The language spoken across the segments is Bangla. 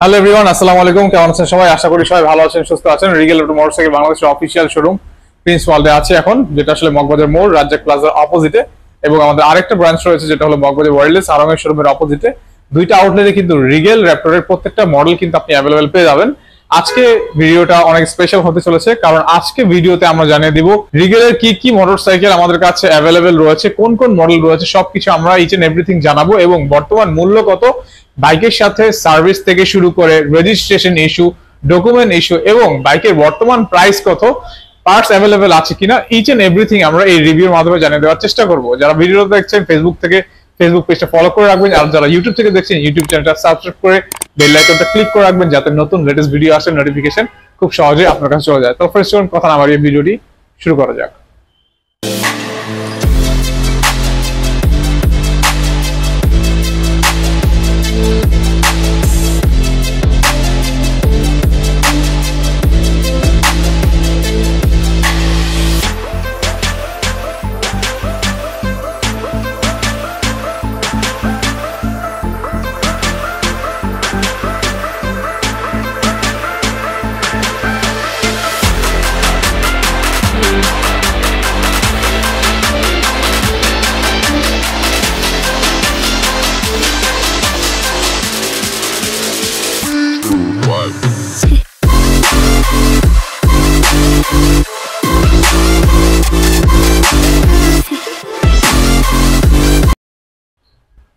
হ্যালো এভরিওয়ান, আসসালামু আলাইকুম। কেমন আছেন সবাই? আশা করি সবাই ভালো আছেন, সুস্থ আছেন। রিগেল অটো মোটরসাইকেল বাংলাদেশের অফিসিয়াল শোরুম প্রিন্স ওয়ার্ল্ডে আছে এখন, যেটা আসলে মগবাজার মোড় রাজ্জাক প্লাজার অপোজিটে, এবং আমাদের আরেকটা ব্রাঞ্চ রয়েছে যেটা হলো মগবাজার ওয়ার্ল্ডলেস আরঙের শোরুমের অপোজিটে। দুইটা আউটলেটে কিন্তু রিগেল র্যাপটরের প্রত্যেকটা মডেল কিন্তু আপনি অ্যাভেলেবেল পেয়ে যাবেন। আজকে ভিডিওটা অনেক স্পেশাল হতে চলেছে, কারণ আজকে ভিডিওতে আমরা জানিয়ে দিব রিগেলের কি কি মোটরসাইকেল আমাদের কাছে অ্যাভেলেবেল রয়েছে, কোন কোন মডেল রয়েছে, সবকিছু আমরা ইচ এন্ড এভরিথিং জানাবো, এবং বর্তমান মূল্য কত, বাইকের সাথে সার্ভিস থেকে শুরু করে রেজিস্ট্রেশন ইস্যু, ডকুমেন্ট ইস্যু, এবং বাইকের বর্তমান প্রাইস কত, পার্টস অ্যাভেলেবেল আছে কিনা, ইচ এন্ড এভরিথিং আমরা এই রিভিউর মাধ্যমে জানিয়ে দেওয়ার চেষ্টা করব। যারা ভিডিও দেখছেন ফেসবুক থেকে, ফেসবুক পেজটা ফলো করে রাখবেন, আর যারা ইউটিউব থেকে দেখছেন ইউটিউব চ্যানেলটা সাবস্ক্রাইব করে বেল আইকনটা ক্লিক করে রাখবেন, যাতে নতুন লেটেস্ট ভিডিও আসে নোটিফিকেশন খুব সহজে আপনার কাছে চলে যায়। তো ফার্স্ট কথা না বাড়িয়ে ভিডিওটি শুরু করা যাক।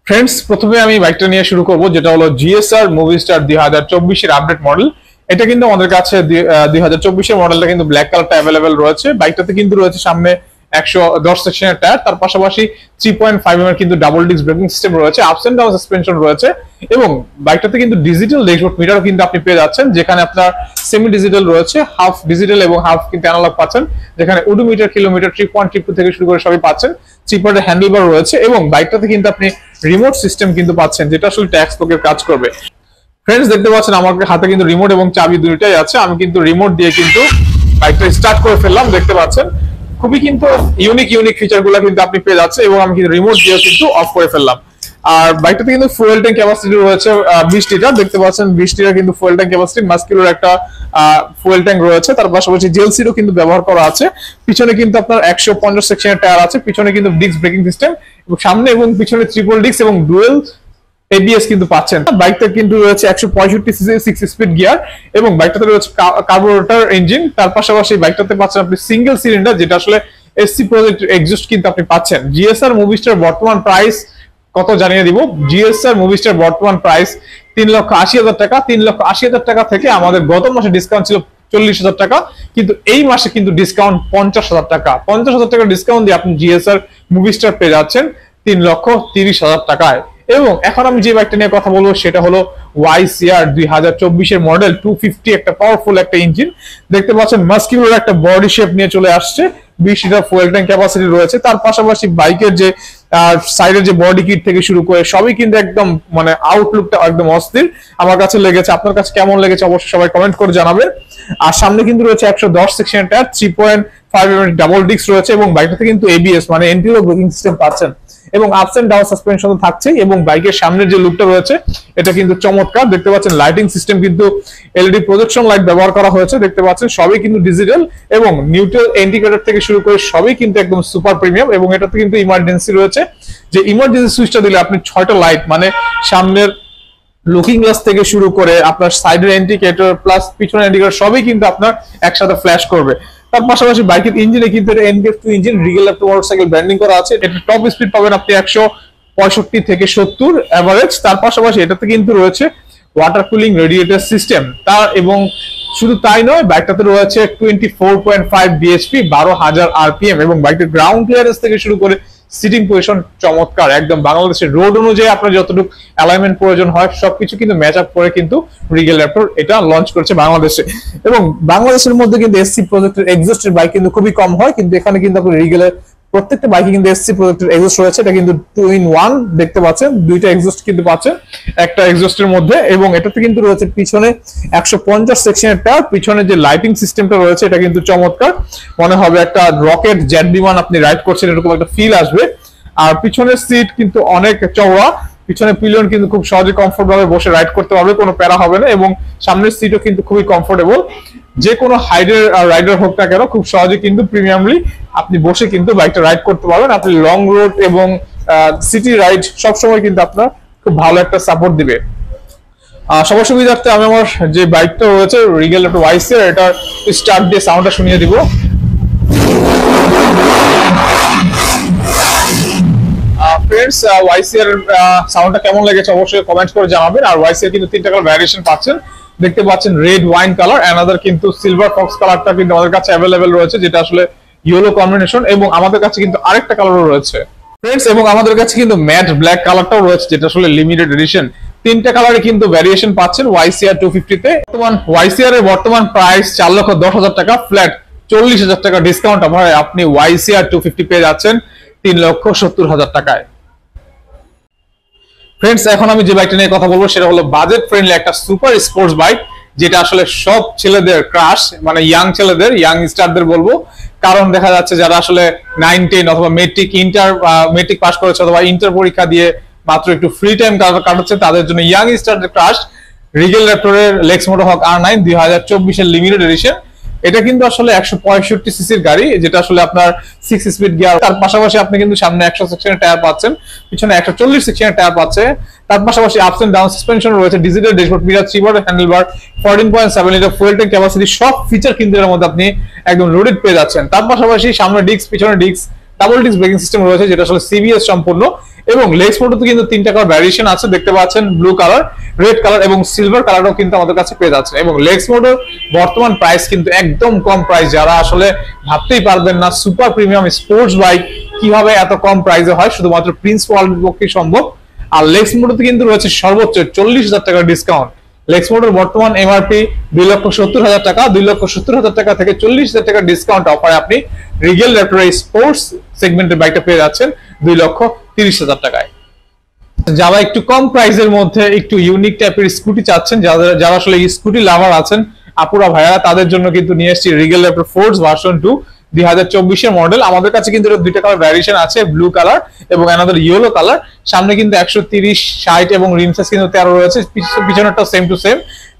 ফ্রেন্ডস, প্রথমে আমি বাইকটা নিয়ে শুরু করব, যেটা হলো জিএসআর মুভিস্টার 2024 এর আপডেট মডেল। এটা কিন্তু আমাদের কাছে 2024 এর মডেলটা কিন্তু ব্ল্যাক কালারটা অ্যাভেলেবেল রয়েছে। বাইকটাতে কিন্তু রয়েছে সামনে 110 সেকশনের টায়ার, তার পাশাপাশি 3.5 mm কিন্তু ডাবল ডিস্ক ব্রেকিং সিস্টেম রয়েছে, আপস এন্ড ডাউন সাসপেনশন রয়েছে, এবং বাইকটাতে কিন্তু ডিজিটাল ড্যাশবোর্ড মিটারও কিন্তু আপনি পেয়ে যাচ্ছেন, যেখানে আপনার সেমি ডিজিটাল রয়েছে, হাফ ডিজিটাল এবং হাফ কিন্তু অ্যানালগ পাচ্ছেন, যেখানে ওডোমিটার, কিলোমিটার, 3.2 থেকে শুরু করে সবই পাচ্ছেন। চিপারের হ্যান্ডেলবার রয়েছে, এবং বাইকটাতে কিন্তু আপনি রিমোট সিস্টেম কিন্তু পাচ্ছেন, যেটা আসলে ট্যাক্স লোকের কাজ করবে। ফ্রেন্ডস, দেখতে পাচ্ছেন আমার হাতে কিন্তু রিমোট এবং চাবি দুটোই আছে। আমি কিন্তু রিমোট দিয়ে কিন্তু বাইকটা স্টার্ট করে ফেললাম। দেখতে পাচ্ছেন খুবই কিন্তু ইউনিক ফিচার গুলো কিন্তু আপনি পেয়ে যাচ্ছে, এবং আমি কিন্তু রিমোট দিয়ে কিন্তু অফ করে ফেললাম। আর বাইকটাতে কিন্তু ফুয়েল ট্যাঙ্ক ক্যাপাসিটি রয়েছে 20 লিটার। দেখতে পাচ্ছেন 20 লিটার কিন্তু ফুয়েল ট্যাঙ্ক ক্যাপাসিটি, মাস্কুলার একটা ফুয়েল ট্যাঙ্ক রয়েছে, তার পাশাপাশি জেলসিরও কিন্তু ব্যবহার করা আছে। পিছনে কিন্তু আপনার 150 সেকশনের টায়ার আছে, পিছনে কিন্তু ডিস্ক ব্রেকিং সিস্টেম, এবং সামনে এবং পিছনে ট্রিপল ডিস্ক এবং ডুয়েল এবিএস কিন্তু পাচ্ছেন। বাইকটা কিন্তু রয়েছে 165 সিসি 6 স্পিড গিয়ার, এবং বাইকটাতে রয়েছে কার্বোরেটর ইঞ্জিন। তার পাশাপাশি বাইকটাতে পাচ্ছেন আপনি সিঙ্গেল সিলিন্ডার, যেটা আসলে এসসি প্রজেক্ট এক্সস্ট কিন্তু আপনি পাচ্ছেন। জিএসআর মুভিস্টার বর্তমান প্রাইস কত জানিয়ে দিব। জিএসআর মুভিস্টার বর্তমান প্রাইস 3,80,000 টাকা। 3,80,000 টাকা থেকে আমাদের গত মাসে ডিসকাউন্ট ছিল 40,000 টাকা, কিন্তু এই মাসে কিন্তু ডিসকাউন্ট 50,000 টাকা। 50,000 টাকা ডিসকাউন্ট দিয়ে আপনি জিএসআর মুভিস্টার পেয়ে যাচ্ছেন 3,30,000 টাকায়। এবং এখন আমি যে বাইকটা নিয়ে কথা বলবো সেটা হলো YCR 2024 এর মডেল 250, একটা পাওয়ারফুল একটা ইঞ্জিন। দেখতে পাচ্ছেন মাস্কিউলার একটা বডি শেপ নিয়ে চলে আসছে, 20 লিটার ফুয়েল ট্যাঙ্ক ক্যাপাসিটি রয়েছে। তার পাশাপাশি বাইকের যে সাইডের যে বডি কিট থেকে শুরু করে সবই কিন্তু একদম মানে আউটলুকটা একদম অস্থির আমার কাছে লেগেছে। আপনার কাছে কেমন লেগেছে অবশ্যই সবাই কমেন্ট করে জানাবেন। আর সামনে কিন্তু রয়েছে 110 সেকশনের টায়ার, 3.5 mm ডাবল ডিস্ক রয়েছে, এবং বাইকটাতে কিন্তু এবিএস মানে এন্টি-লক ব্রেকিং সিস্টেম পাচ্ছেন, এবং আপস এন্ড ডাউন সাসপেনশন তো থাকছেই। এবং বাইকের সামনের যে লুকটা রয়েছে এটা কিন্তু চমৎকার। দেখতে পাচ্ছেন লাইটিং সিস্টেম কিন্তু এলইডি প্রজেকশন লাইট ব্যবহার করা হয়েছে। দেখতে পাচ্ছেন সবই কিন্তু ডিজিটাল, এবং নিউট্রাল ইন্ডিকেটর থেকে শুরু করে সবই কিন্তু একদম সুপার প্রিমিয়াম। এবং এটাতে কিন্তু ইমার্জেন্সি রয়েছে, যে ইমার্জেন্সি সুইচটা দিলে আপনি 6টা লাইট মানে সামনের লুকিং গ্লাস থেকে শুরু করে আপনার সাইডের ইন্ডিকেটর প্লাস পিছনের ইন্ডিকেটর সবই কিন্তু আপনার একসাথে ফ্ল্যাশ করবে। তার পাশাপাশি বাইকের ইঞ্জিনে কিন্তু এটা NBF2 engine, Rigel auto motorcycle branding করা আছে। এটা টপ স্পিড পাবেন আপনি 165 থেকে 70 এভারেজ। তার পাশাপাশি এটাতে কিন্তু রয়েছে ওয়াটার কুলিং রেডিয়েটর সিস্টেম। তার এবং শুধু তাই নয়, বাইকটাতে রয়েছে 24.5 bhp, 12,000 rpm, এবং বাইকের গ্রাউন্ড ক্লিয়ারেন্স থেকে শুরু করে সিটিং পজিশন চমৎকার। একদম বাংলাদেশের রোড অনুযায়ী আপনার যতটুকু অ্যালাইনমেন্ট প্রয়োজন হয় সবকিছু কিন্তু ম্যাচ আপ করে কিন্তু রিগেল র্যাপটর এটা লঞ্চ করেছে বাংলাদেশে। এবং বাংলাদেশের মধ্যে কিন্তু এসসি প্রজেক্টের এক্সস্টের বাইক কিন্তু খুবই কম হয়, কিন্তু এখানে কিন্তু আপনি রিগেলের প্রত্যেকটা বাইকে কিন্তু এসসি প্রজেক্টের এক্সস্ট রয়েছে। এটা কিন্তু 2-in-1 দেখতে পাচ্ছেন, দুইটা এক্সস্ট কিন্তু পাচ্ছেন একটা এক্সস্টের মধ্যে। এবং এটাতে কিন্তু রয়েছে পিছনে 150 সেকশনের টায়ার, পিছনে যে লাইটিং সিস্টেমটা রয়েছে এটা কিন্তু চমৎকার, মনে হবে একটা রকেট জেট বিমান আপনি রাইড করছেন এরকম একটা ফিল আসবে। আর পিছনের সিট কিন্তু অনেক চওড়া, পিছনে পিলিয়ন কিন্তু খুব সহজে কমফোর্ট ভাবে বসে রাইড করতে পারবে, কোনো প্যারা হবে না, এবং সামনের সিটও কিন্তু খুবই কমফোর্টেবল। যে কোনো হাইডের রাইডার হোক না কেন খুব সহজে কিন্তু প্রিমিয়ামলি আপনি বসে কিন্তু বাইকটা রাইড করতে পারবেন। আপনি লং রোড এবং সিটি রাইড সবসময় কিন্তু আপনার খুব ভালো একটা সাপোর্ট দিবে। সবার সুবিধার্থে আমি আমার যে বাইকটা রয়েছে রিগেল ল্যাপটপ ওয়াইসিআর, এটা স্টার্ট দিয়ে সাউন্ডটা শুনিয়ে দিব। ফ্রেন্ডস, ওয়াইসিআর সাউন্ডটা কেমন লেগেছে অবশ্যই কমেন্ট করে জানাবেন। আর ওয়াইসিআর কিন্তু 3টা কালার ভ্যারিয়েশন পাচ্ছেন, দেখতে পাচ্ছেন রেড ওয়াইন কালার, অ্যানাদার কিন্তু সিলভার ফক্স কালারটা কিন্তু আমাদের কাছে অ্যাভেলেবেল রয়েছে, যেটা আসলে ইয়েলো কম্বিনেশন, এবং আমাদের কাছে কিন্তু আরেকটা কালারও রয়েছে ফ্রেন্ডস, এবং আমাদের কাছে কিন্তু ম্যাট ব্ল্যাক কালারটাও রয়েছে, যেটা আসলে লিমিটেড এডিশন। 3টা কালারে কিন্তু ভ্যারিয়েশন পাচ্ছেন ওয়াইসিআর 250 তে। বর্তমান ওয়াইসিআর এর বর্তমান প্রাইস 4,10,000 টাকা, ফ্ল্যাট 40,000 টাকা ডিসকাউন্ট অফারে আপনি ওয়াইসিআর 250 পেয়ে যাচ্ছেন 3,70,000 টাকায়। ফ্রেন্ডস, এখন আমি যে বাইকটা নিয়ে কথা বলবো সেটা হলো বাজেট ফ্রেন্ডলি একটা সুপার স্পোর্টস বাইক, যেটা আসলে সব ছেলেদের ক্রাশ, মানে ইয়াং ছেলেদের, ইয়াং স্টারদের বলবো। কারণ দেখা যাচ্ছে যারা আসলে 9, 10 অথবা মেট্রিক পাস করেছে অথবা ইন্টার পরীক্ষা দিয়ে মাত্র একটু ফ্রি টাইম কাটাচ্ছে, তাদের জন্য ইয়াং স্টারদের ক্রাশ রিগেল র্যাপটরের লেক্স মোটো হক R9 2024 এর লিমিটেড এডিশন। এটা কিন্তু আসলে 165 সিসির গাড়ি, যেটা আসলে আপনার 6 স্পিড গিয়ার। তার পাশাপাশি আপনি কিন্তু সামনে 100 সেকশনের টায়ার পাচ্ছেন, পিছনে 140 সেকশনের টায়ার পাচ্ছে। তার পাশাপাশি আপস এন্ড ডাউন সাসপেনশন রয়েছে, digital dashboard, mirror, 3 handlebar, 14.7 litre fuel tank capacity, সব ফিচার কিন্তু এর মধ্যে আপনি একদম লোডেড পেয়ে যাচ্ছেন। তার পাশাপাশি সামনে ডিস্ক, পিছনে disc, double disc braking system রয়েছে, যেটা আসলে সিবিএস সম্পূর্ণ। এবং লেক্স মোটোতে কিন্তু 3টা কালার ভ্যারিয়েশন আছে, দেখতে পাচ্ছেন ব্লু কালার, রেড কালার এবং সিলভার কালারও কিন্তু আমাদের কাছে পেয়ে যাচ্ছে। এবং লেক্স মোটোর বর্তমান প্রাইস কিন্তু একদম কম প্রাইস, যারা আসলে ভাবতেই পারবেন না সুপার প্রিমিয়াম স্পোর্টস বাইক কিভাবে এত কম প্রাইসে হয়, শুধুমাত্র প্রিন্স ওয়ার্ল্ডের পক্ষে সম্ভব। আর লেক্স মোটোতে কিন্তু রয়েছে সর্বোচ্চ 40,000 টাকার ডিসকাউন্ট। লেক্স মোটোর বর্তমান এমআরপি 2,70,000 টাকা, 2,70,000 টাকা থেকে 40,000 টাকার ডিসকাউন্ট অফারে আপনি রিগেল র্যাপটর স্পোর্টস সেগমেন্টের বাইকটা পেয়ে যাচ্ছেন 2,30,000 টাকায়। যারা একটু কম প্রাইসের মধ্যে একটু ইউনিক টাইপের স্কুটি চাচ্ছেন, যারা আসলে স্কুটি লাভার আছেন আপুরা ভাইয়া, তাদের জন্য কিন্তু নিয়ে এসেছি রিগেল র্যাপটর ফোর্স ভার্সন 2 2024 এর মডেল। আমাদের কাছে কিন্তু 2টা কালার ভ্যারিয়েশন আছে, ব্লু কালার এবং অ্যানাদার ইয়েলো কালার। সামনে কিন্তু 130, 60 এবং রিম সাইজ কিন্তু 13 রয়েছে, পিছনেরটা সেম টু সেম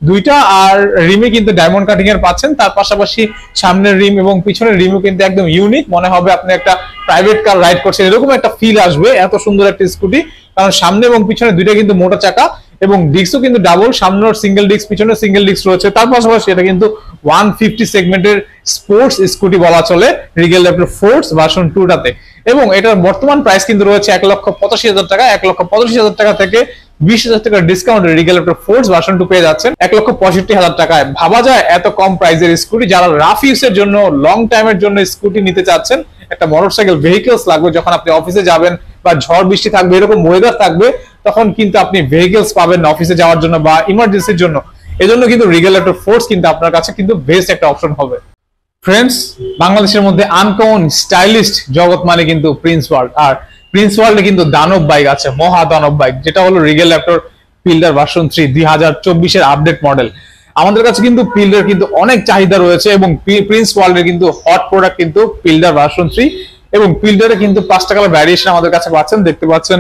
দুইটা। আর রিমে কিন্তু ডায়মন্ড কাটিং এর পাচ্ছেন। তার পাশাপাশি সামনের রিম এবং পিছনের রিমও কিন্তু একদম ইউনিক, মনে হবে আপনি একটা প্রাইভেট কার রাইড করছেন, এরকম একটা ফিল আসবে। এত সুন্দর একটা স্কুটি, কারণ সামনে এবং পিছনে দুইটা কিন্তু মোটা চাকা এবং ডিস্কও কিন্তু ডাবল, সামনের সিঙ্গেল ডিস্ক, পিছনে সিঙ্গেল ডিস্ক রয়েছে। তার পাশাপাশি এটা কিন্তু 150 সেগমেন্টের স্পোর্টস স্কুটি বলা চলে রিগেল র্যাপটর ফোর্স ভার্সন 2টাতে। এবং এটার বর্তমান প্রাইস কিন্তু রয়েছে 1,85,000 টাকা। 1,85,000 টাকা থেকে 20,000 টাকার discount Rigel Raptor force version 2 পেয়ে যাচ্ছেন 1,65,000 টাকায়। ভাবা যায় এত কম প্রাইসের স্কুটি, যারা রাফ ইউজের জন্য, লং টাইমের জন্য স্কুটি নিতে চাচ্ছেন, একটা মোটরসাইকেল ভেহিকলস লাগবে যখন আপনি অফিসে যাবেন বা ঝড় বৃষ্টি থাকবে, এরকম ওয়েদার থাকবে, তখন কিন্তু আপনি ভেহিকলস পাবেন না অফিসে যাওয়ার জন্য বা ইমার্জেন্সির জন্য। এজন্য কিন্তু রিগেল র্যাপটর ফোর্স কিন্তু আপনার কাছে কিন্তু বেস্ট একটা অপশন হবে। ফ্রেন্ডস, বাংলাদেশের মধ্যে আনকমন স্টাইলিস্ট জগৎ মানে কিন্তু প্রিন্স ওয়ার্ল্ড। আর প্রিন্স ওয়ার্ল্ডে কিন্তু দানব বাইক আছে, মহা দানব বাইক, যেটা হলো রিগেল র্যাপটর পিল্ডার ভার্সন 3 2024 এর আপডেট মডেল। আমাদের কাছে কিন্তু পিল্ডার কিন্তু অনেক চাহিদা রয়েছে, এবং প্রিন্স ওয়ার্ল্ডের কিন্তু হট প্রোডাক্ট কিন্তু পিল্ডার ভার্সন 3। এবং পিল্ডারে কিন্তু 5টা কালার ভ্যারিয়েশন আমাদের কাছে পাচ্ছেন, দেখতে পাচ্ছেন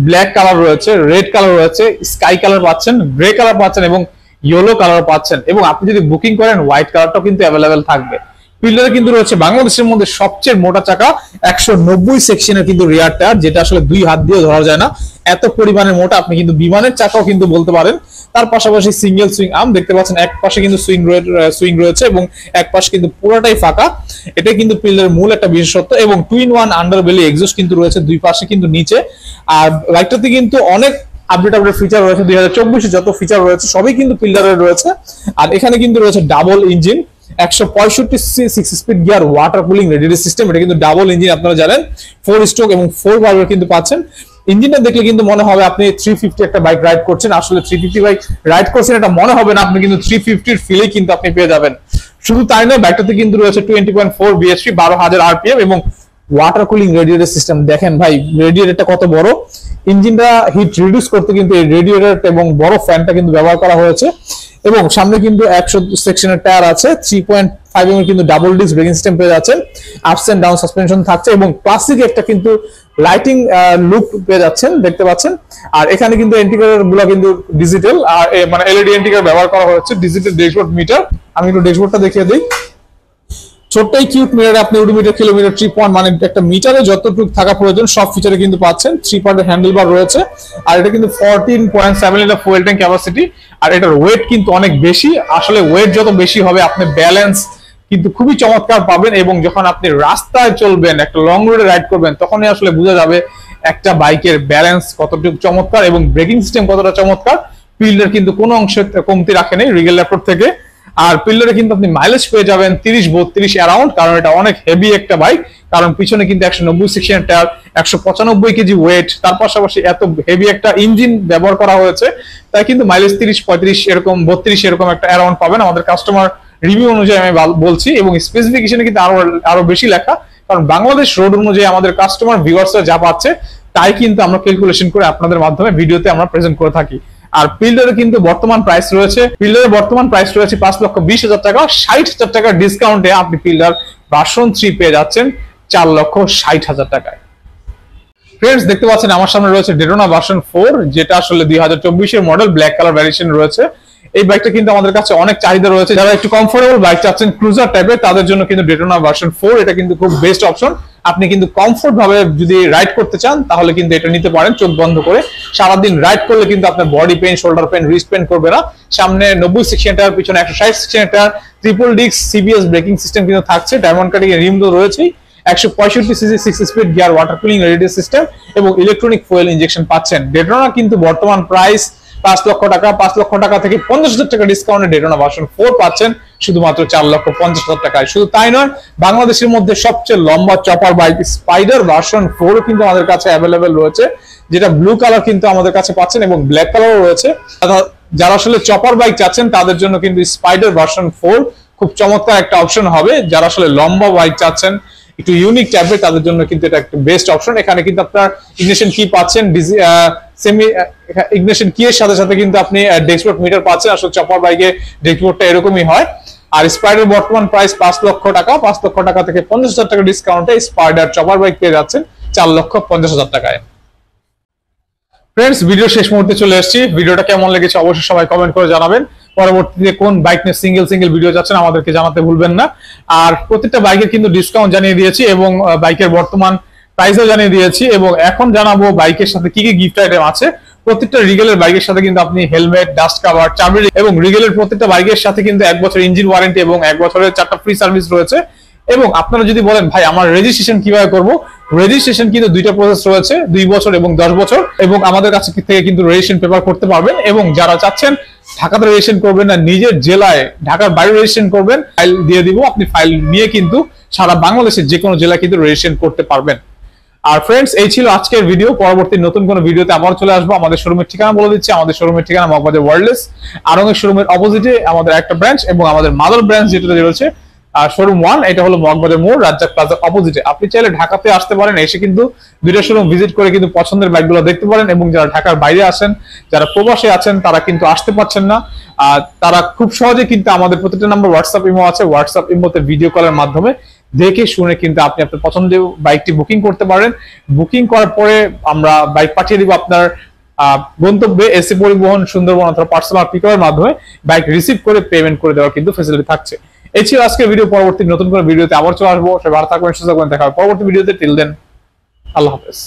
ব্ল্যাক কালার রয়েছে, রেড কালার রয়েছে, স্কাই কালার পাচ্ছেন, গ্রে কালার পাচ্ছেন এবং ইয়েলো কালার পাচ্ছেন। এবং আপনি যদি বুকিং করেন হোয়াইট কালারটাও কিন্তু অ্যাভেলেবেল থাকবে। পিল্ডারে কিন্তু রয়েছে বাংলাদেশের মধ্যে সবচেয়ে মোটা চাকা, 190 সেকশনের কিন্তু রিয়ার টায়ার, যেটা আসলে 2 হাত দিয়ে ধরা যায় না, এত পরিমাণে মোটা। আপনি কিন্তু বিমানের চাকাও কিন্তু বলতে পারেন। তার পাশাপাশি সিঙ্গেল সুইং আর্ম, দেখতে পাচ্ছেন এক পাশে কিন্তু সুইং রয়েছে এবং এক পাশে কিন্তু পুরোটাই ফাঁকা। এটা কিন্তু পিল্ডারের মূল একটা বিশেষত্ব। এবং 2-in-1 আন্ডারবেলি এক্সস্ট কিন্তু রয়েছে দুই পাশে কিন্তু নিচে। আর বাইকটাতে কিন্তু অনেক আপডেট ফিচার রয়েছে, 2024 যত ফিচার রয়েছে সবই কিন্তু পিল্ডারের রয়েছে। আর এখানে কিন্তু রয়েছে double engine, 165 6 speed gear, water cooling radiator system. এটা কিন্তু ডাবল ইঞ্জিন, আপনারা জানেন 4 স্ট্রোক এবং 4 ভালভের কিন্তু পাচ্ছেন। ইঞ্জিনটা দেখলে কিন্তু মনে হবে আপনি 350 একটা বাইক রাইড করছেন, আসলে 350 বাইক রাইড করছেন এটা মনে হবে না, আপনি কিন্তু 350 এর ফিলে কিন্তু আপনি পেয়ে যাবেন। শুধু তাই নয়, বাইকটাতে কিন্তু রয়েছে 20.4 bhp, 12,000 rpm এবং ওয়াটার কুলিং রেডিয়েটর সিস্টেম। দেখেন ভাই রেডিয়েটরটা কত বড়, ইঞ্জিনটা হিট রিডিউস করতে কিন্তু এই রেডিয়েটর এবং বড় ফ্যানটা কিন্তু ব্যবহার করা হয়েছে। এবং সামনে কিন্তু 100 সেকশনের টায়ার আছে, 3.5 mm কিন্তু ডাবল ডিস্ক ব্রেকিং সিস্টেম পেয়ে যাচ্ছেন, আপস এন্ড ডাউন সাসপেনশন থাকছে এবং ক্লাসিক একটা কিন্তু লাইটিং লুক পেয়ে যাচ্ছেন, দেখতে পাচ্ছেন। আর এখানে কিন্তু ইন্ডিকেটর গুলো কিন্তু ডিজিটাল, আর মানে এলইডি ইন্ডিকেটর ব্যবহার করা হচ্ছে, ডিজিটাল ড্যাশবোর্ড মিটার। আমি একটু ড্যাশবোর্ডটা দেখিয়ে দিই। ছোট্টই কিউট মিটারে আপনি ওডোমিটার, কিলোমিটার, ট্রিপ পয়েন্ট, মানে একটা মিটারে যতটুকু থাকা প্রয়োজন সব ফিচারে কিন্তু পাচ্ছেন। 3 পার্টের হ্যান্ডেল বার রয়েছে, আর এটা কিন্তু 14.7 লিটার ফুয়েল ট্যাঙ্ক ক্যাপাসিটি। আর এটার ওয়েট কিন্তু অনেক বেশি। আসলে ওয়েট যত বেশি হবে আপনি ব্যালেন্স কিন্তু খুবই চমৎকার পাবেন, এবং যখন আপনি রাস্তায় চলবেন, একটা লং রোডে রাইড করবেন, তখনই আসলে বোঝা যাবে একটা বাইকের ব্যালেন্স কতটুকু চমৎকার এবং ব্রেকিং সিস্টেম কতটা চমৎকার। পিল্ডার কিন্তু কোনো অংশে কমতি রাখে নেই রিগেল ল্যাপটপ থেকে। আর পিল্ডারে কিন্তু আপনি মাইলেজ পেয়ে যাবেন 30-32 অ্যারাউন্ড, কারণ এটা অনেক হেভি একটা বাইক। কারণ পিছনে কিন্তু 190 সেকশনের টায়ার, 195 কেজি ওয়েট, তার পাশাপাশি এত হেভি একটা ইঞ্জিন ব্যবহার করা হয়েছে, তাই কিন্তু মাইলেজ 30-35 এরকম 32 এরকম একটা অ্যারাউন্ড পাবেন আমাদের কাস্টমার রিভিউ অনুযায়ী আমি বলছি। এবং স্পেসিফিকেশনে কিন্তু আরো বেশি লেখা, কারণ বাংলাদেশ রোড অনুযায়ী আমাদের কাস্টমার ভিউয়ার্সরা যা পাচ্ছে তাই কিন্তু আমরা ক্যালকুলেশন করে আপনাদের মাধ্যমে ভিডিওতে আমরা প্রেজেন্ট করে থাকি। আর পিল্ডারে কিন্তু বর্তমান প্রাইস রয়েছে, 5,20,000 টাকা, 60,000 টাকার ডিসকাউন্টে আপনি পিল্ডার ভার্সন 3 পেয়ে যাচ্ছেন 4,60,000 টাকায়। ফ্রেন্ডস, দেখতে পাচ্ছেন আমার সামনে রয়েছে ডেটোনা ভার্সন 4, যেটা আসলে 2024 এর মডেল, ব্ল্যাক কালার ভ্যারিয়েশন রয়েছে। এই বাইকটা কিন্তু আমাদের কাছে অনেক চাহিদা রয়েছে। যারা একটু কমফোর্টেবল বাইক চাচ্ছেন ক্রুজার টাইপের, তাদের জন্য কিন্তু ডেটোনা ভার্সন 4 এটা কিন্তু খুব বেস্ট অপশন। আপনি কিন্তু কমফোর্ট ভাবে যদি রাইড করতে চান তাহলে কিন্তু এটা নিতে পারেন চোখ বন্ধ করে। সারাদিন রাইড করলে কিন্তু আপনার body pain, shoulder pain, wrist pain করবে না। সামনে 90 সেকশন টায়ার, পিছনে 160 section tyre, triple disc CBS braking system কিন্তু থাকছে, ডায়মন্ড কাটিং এর রিম তো রয়েছেই, 165 CC 6 speed gear, water cooling radio system এবং ইলেকট্রনিক ফুয়েল ইনজেকশন পাচ্ছেন। ডেটোনা কিন্তু বর্তমান প্রাইস 5 লক্ষ টাকা, 5 লক্ষ টাকা থেকে 50,000 টাকা ডিসকাউন্টে ডেটোনা ভার্সন 4 পাচ্ছেন শুধুমাত্র 4,50,000 টাকায়। শুধু তাই নয়, বাংলাদেশের মধ্যে সবচেয়ে লম্বা চপার বাইক স্পাইডার ভার্সন 4 কিন্তু আমাদের কাছে অ্যাভেলেবেল রয়েছে, যেটা ব্লু কালার কিন্তু আমাদের কাছে পাচ্ছেন এবং ব্ল্যাক কালারও রয়েছে। যারা আসলে চপার বাইক চাচ্ছেন তাদের জন্য কিন্তু স্পাইডার ভার্সন 4 খুব চমৎকার একটা অপশন হবে। যারা আসলে লম্বা বাইক চাচ্ছেন, একটু ইউনিক টাইপের, তাদের জন্য কিন্তু এটা একটা বেস্ট অপশন। এখানে কিন্তু আপনার ইগনিশন কি পাচ্ছেন, সেমি ইগনিশন কি এর সাথে সাথে কিন্তু আপনি ড্যাশবোর্ড মিটার পাচ্ছেন। আসলে চপার বাইকে ড্যাশবোর্ডটা এরকমই হয়। আর স্পাইডার বর্তমান প্রাইস 5 লক্ষ টাকা, 5 লক্ষ টাকা থেকে 50,000 টাকা ডিসকাউন্টে স্পাইডার চপার বাইক পেয়ে যাচ্ছেন 4,50,000 টাকায়। ফ্রেন্ডস, ভিডিও শেষ মুহূর্তে চলে এসেছি। ভিডিওটা কেমন লেগেছে অবশ্যই সবাই কমেন্ট করে জানাবেন। পরবর্তীতে কোন বাইক নিয়ে সিঙ্গেল ভিডিও যাচ্ছেন আমাদেরকে জানাতে ভুলবেন না। আর প্রত্যেকটা বাইকের কিন্তু ডিসকাউন্ট জানিয়ে দিয়েছি এবং বাইকের বর্তমান প্রাইসও জানিয়ে দিয়েছি, এবং এখন জানাবো বাইকের সাথে কি কি গিফট আইটেম আছে। প্রত্যেকটা রিগেলের বাইকের সাথে কিন্তু আপনি হেলমেট, ডাস্ট কাভার, চাবি, এবং রিগেলের প্রত্যেকটা বাইকের সাথে কিন্তু 1 বছর ইঞ্জিন ওয়ারেন্টি এবং 1 বছরের 4টা ফ্রি সার্ভিস রয়েছে। এবং আপনারা যদি বলেন ভাই আমার রেজিস্ট্রেশন কিভাবে করব, রেজিস্ট্রেশন কিন্তু 2টা প্রসেস রয়েছে, 2 বছর এবং 10 বছর, এবং আমাদের কাছে থেকে কিন্তু রেজিস্ট্রেশন পেপার করতে পারবেন। এবং যারা চাচ্ছেন ঢাকাতে রেজিস্ট্রেশন করবেন না, নিজের জেলায় ঢাকার বাইরে রেজিস্ট্রেশন করবেন, ফাইল দিয়ে দিব, আপনি ফাইল নিয়ে কিন্তু সারা বাংলাদেশের যে কোনো জেলায় কিন্তু রেজিস্ট্রেশন করতে পারবেন। আর ফ্রেন্ডস, এই ছিল আজকের ভিডিও। পরবর্তী নতুন কোনো ভিডিওতে আবার চলে আসবো। আমাদের শোরুমের ঠিকানা বলে দিচ্ছি। আমাদের শোরুমের ঠিকানা মগবাজার ওয়ার্ল্ডলেস আরঙের শোরুমের অপোজিটে আমাদের একটা ব্রাঞ্চ, এবং আমাদের মাদার ব্রাঞ্চ যেটা রয়েছে শোরুম 1, এটা হলো মগবাজার মোড়, রাজ্জাক প্লাজার অপোজিটে। আপনি চাইলে ঢাকাতে আসতে পারেন, এসে কিন্তু 2টা শোরুম ভিজিট করে কিন্তু পছন্দের বাইকগুলো দেখতে পারেন। এবং যারা ঢাকার বাইরে আছেন, যারা প্রবাসে আছেন, তারা কিন্তু আসতে পারছেন না, তারা খুব সহজে কিন্তু আমাদের প্রত্যেকটা নাম্বার হোয়াটসঅ্যাপ ইমো আছে, হোয়াটসঅ্যাপ ইমোতে ভিডিও কলের মাধ্যমে দেখে শুনে কিন্তু আপনি আপনার পছন্দের বাইকটি বুকিং করতে পারেন। বুকিং করার পরে আমরা বাইক পাঠিয়ে দিব আপনার গন্তব্যে। এসি পরিবহন, সুন্দরবন অথবা পার্সোনাল পিকআপের মাধ্যমে বাইক রিসিভ করে পেমেন্ট করে দেওয়ার কিন্তু ফ্যাসিলিটি থাকছে। এই ছিল আজকের ভিডিও। পরবর্তী নতুন করে ভিডিওতে আবার চলে আসবো। সবাই ভালো থাকবেন, সুস্থ থাকবেন। দেখা হবে পরবর্তী ভিডিওতে। টিল দেন, আল্লাহ হাফেজ।